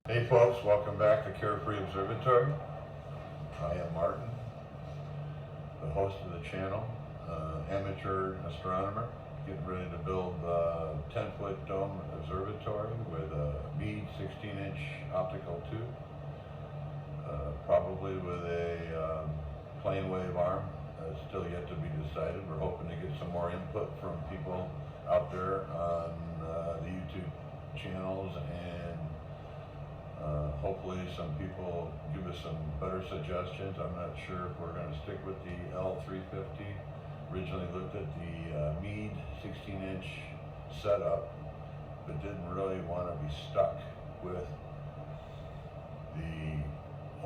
Hey folks, welcome back to Carefree Observatory. I am Martin, the host of the channel, amateur astronomer, getting ready to build a 10-foot dome observatory with a Meade 16-inch optical tube, probably with a plane wave arm. Still yet to be decided. We're hoping to get some more input from people out there on the YouTube channels, and hopefully some people give us some better suggestions. I'm not sure if we're going to stick with the L350. Originally looked at the Meade 16-inch setup, but didn't really want to be stuck with the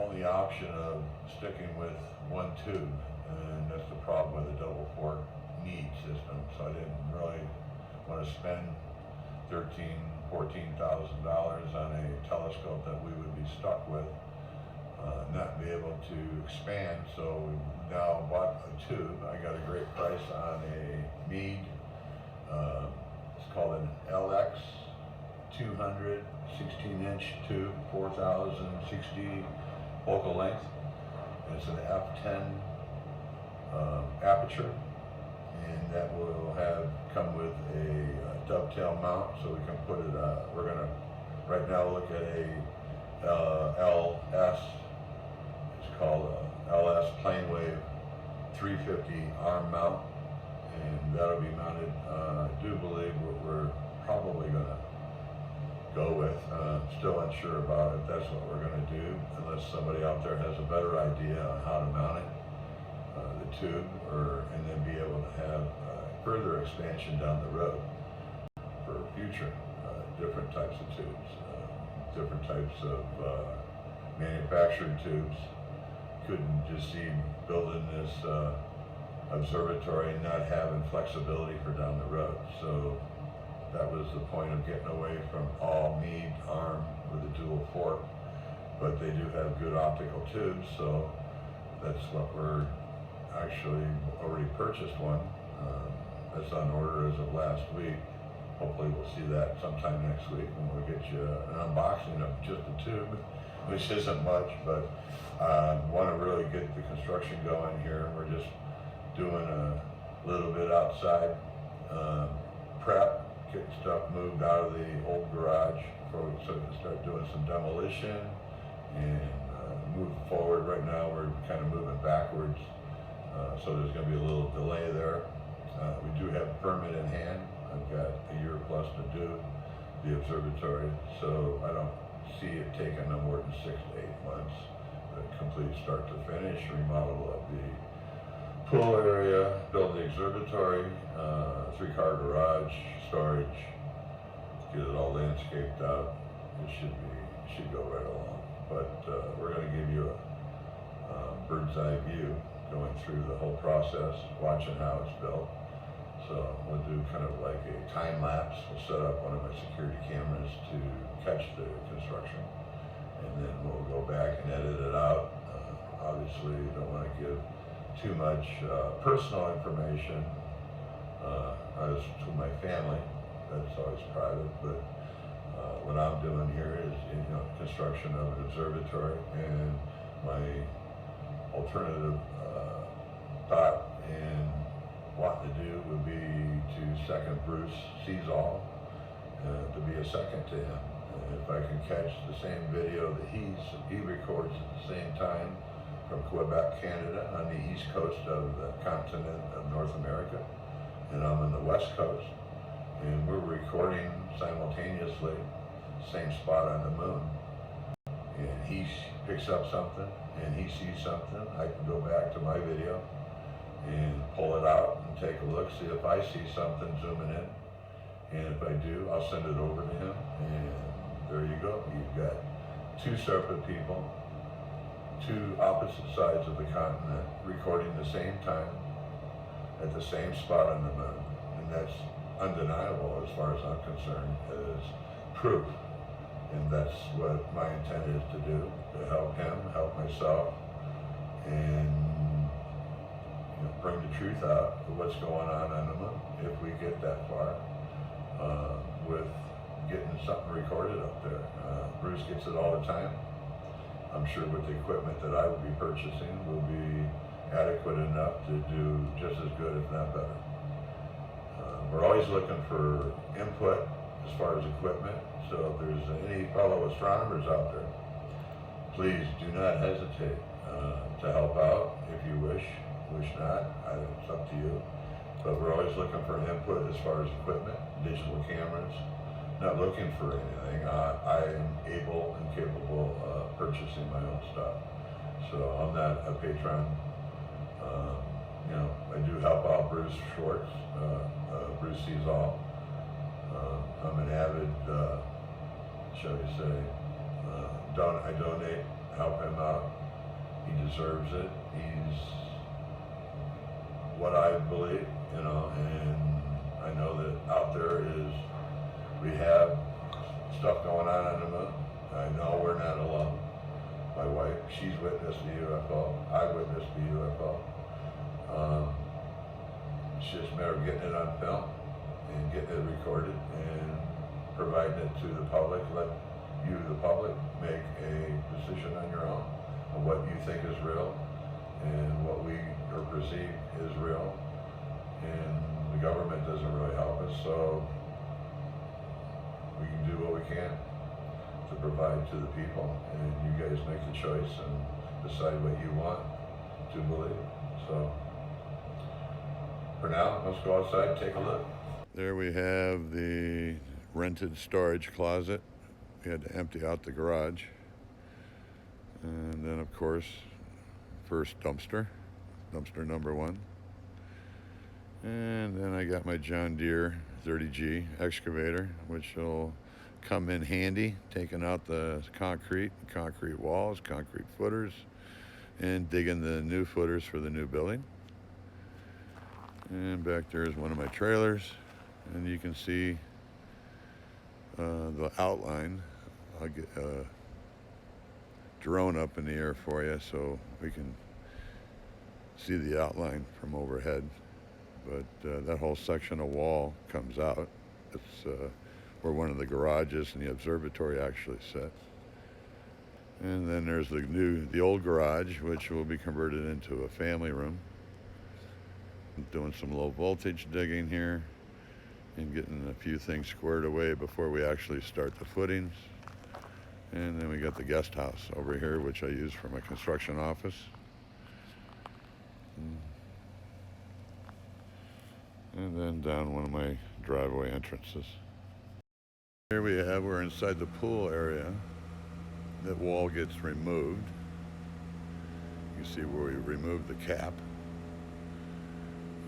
only option of sticking with one tube, and that's the problem with the double fork Meade system. So I didn't really want to spend $14,000 on a telescope that we would be stuck with, not be able to expand. So we now bought a tube. I got a great price on a Meade, it's called an LX 200 16-inch tube, 4,060 focal length. It's an f10 aperture, and that will come with a dovetail mount, so we can put it, we're going to right now look at a LS, it's called a LS plane wave 350 arm mount, and that'll be mounted. I do believe what we're probably going to go with, still unsure about it. That's what we're going to do, unless somebody out there has a better idea on how to mount it, the tube, and then be able to have further expansion down the road for future different types of tubes, different types of manufactured tubes. Couldn't just see building this observatory and not having flexibility for down the road. So that was the point of getting away from all Meade arm with a dual fork, but they do have good optical tubes, so that's what we're actually already purchased one. That's on order as of last week. Hopefully we'll see that sometime next week, and we'll get you an unboxing of just the tube, which isn't much, but want to really get the construction going here. We're just doing a little bit outside prep, getting stuff moved out of the old garage so we can start doing some demolition and move forward. Right now we're kind of moving backwards, so there's going to be a little delay there. We do have a permit in hand. I've got a year plus to do the observatory, so I don't see it taking no more than 6 to 8 months. Complete start to finish, remodel of the pool area, build the observatory, 3-car garage, storage, get it all landscaped out. It should go right along. But we're going to give you a bird's eye view going through the whole process, watching how it's built. So we'll do kind of like a time lapse. We'll set up one of my security cameras to catch the construction, and then we'll go back and edit it out. Obviously, you don't want to give too much personal information as to my family. That's always private. But what I'm doing here is, construction of an observatory, and my alternative thought and wanting to do would be to second Bruce Seasall, to be a second to him. If I can catch the same video that he records at the same time from Quebec, Canada, on the east coast of the continent of North America, and I'm on the west coast, and we're recording simultaneously, same spot on the moon, and he picks up something and he sees something, I can go back to my video and pull it out and take a look, see if I see something zooming in, and if I do, I'll send it over to him, and there you go. You've got 2 separate people, 2 opposite sides of the continent, recording the same time at the same spot on the moon, and that's undeniable as far as I'm concerned as proof. And that's what my intent is to do, to help him, help myself, and bring the truth out of what's going on the moon, if we get that far with getting something recorded up there. Bruce gets updates it all the time. I'm sure with the equipment that I will be purchasing will be adequate enough to do just as good, if not better. We're always looking for input as far as equipment, so if there's any fellow astronomers out there, please do not hesitate to help out if you wish not. It's up to you. But we're always looking for input as far as equipment, digital cameras. Not looking for anything. I am able and capable of purchasing my own stuff. So I'm not a patron. I do help out Bruce Schwartz. Bruce sees all. I'm an avid, shall we say, I donate, help him out. He deserves it. He's what I believe, and I know that out there we have stuff going on the moon. I know we're not alone. My wife, she's witnessed the UFO. I witnessed the UFO. It's just a matter of getting it on film and getting it recorded and providing it to the public. Let you, the public, make a decision on your own of what you think is real and what we or perceive is real. And the government doesn't really help us, so we can do what we can to provide to the people, and you guys make the choice and decide what you want to believe. So for now, let's go outside and take a look. There we have the rented storage closet. We had to empty out the garage. And then of course, first dumpster number 1. And then I got my John Deere 30G excavator, which will come in handy, taking out the concrete walls, concrete footers, and digging the new footers for the new building. And back there is one of my trailers, and you can see the outline. I'll get a drone up in the air for you so we can see the outline from overhead. But that whole section of wall comes out. It's where one of the garages and the observatory actually sits. And then there's the old garage, which will be converted into a family room. I'm doing some low voltage digging here and getting a few things squared away before we actually start the footings. And then we got the guest house over here, which I use for my construction office. And then down one of my driveway entrances. Here we're inside the pool area. That wall gets removed. You see where we removed the cap.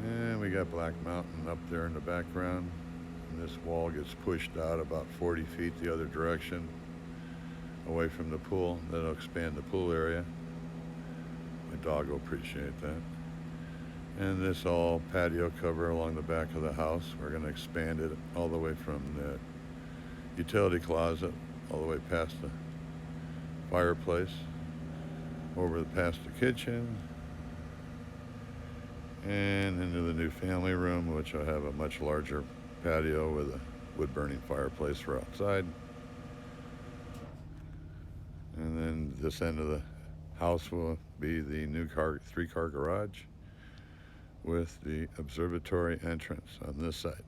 And we got Black Mountain up there in the background. And this wall gets pushed out about 40 feet the other direction, away from the pool. That'll expand the pool area. My dog will appreciate that. And this all patio cover along the back of the house. We're going to expand it all the way from the utility closet all the way past the fireplace, over past the kitchen, and into the new family room, which will have a much larger patio with a wood-burning fireplace for outside. And then this end of the house will be the new three-car garage with the observatory entrance on this side.